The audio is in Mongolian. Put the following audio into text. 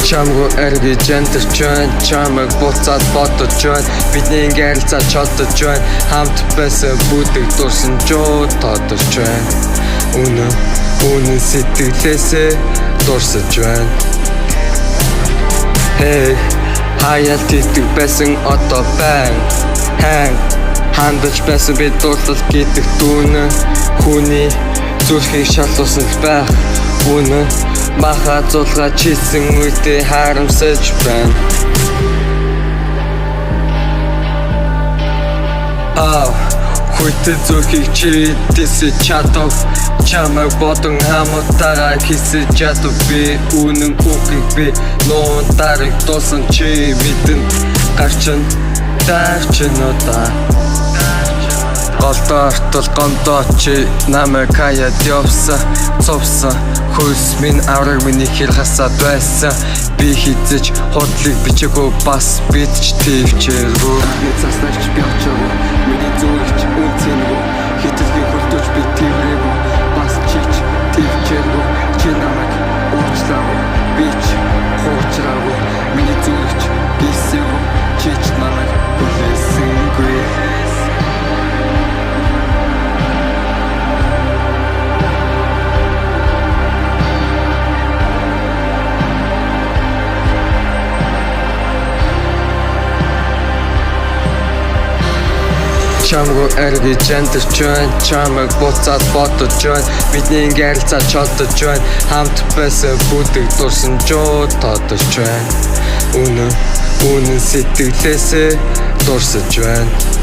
Чамруу эргэж яндарч байна, чамайг буцаад бодож байна. Бидний ярилцаж чадаж байна. Хамт байсан бүдэг дурсан жоо тодорч байна. Үнэн сэтгэлээсээ дурсаж байна. Hey, хаяа тэтг байсан одоо байна. Хандаж байсан би дурлал гэдэг дүүнэн. Хүний зүрхийг шалгуулсан байх үнэн. Маха зулгаа чийсэн үедээ харамсаж байна. Хүйтэн зүрхийг чийдээсээ чадав. Чамайг бодон хамтараа хийсэж чадав. Би үнэн үгийг би нуун дарыг дуусан чи мэдэн. Гарчин удаа голдоо артал гомдоо чи намайг хаяад явсан. Цовсан хөлс минь авраг миний хэр хасаад байсан. Би хизэж худлыг бичээгүй бас бид ч твчээргүй. Цаснаач би очоогүй. Миний зүрхч үнцэнгүй. Хитлгийг хөлтөж би тврээгүй. Бас чич твчээргүй. Чи намайг уучлаагүй. Би ч хуучраагүй. Миний зүрхч гисэгүй. Чи ч намайг хүлээсэнгүй. Чамруу эргэж яндарч байна, чамайг буцаад бодож байна. Бидний ярилцаж чадаж байна. Хамт байсан бүдэг дурсан жоо тодорч байна. Үнэн сэтгэлээсээ дурсаж байна.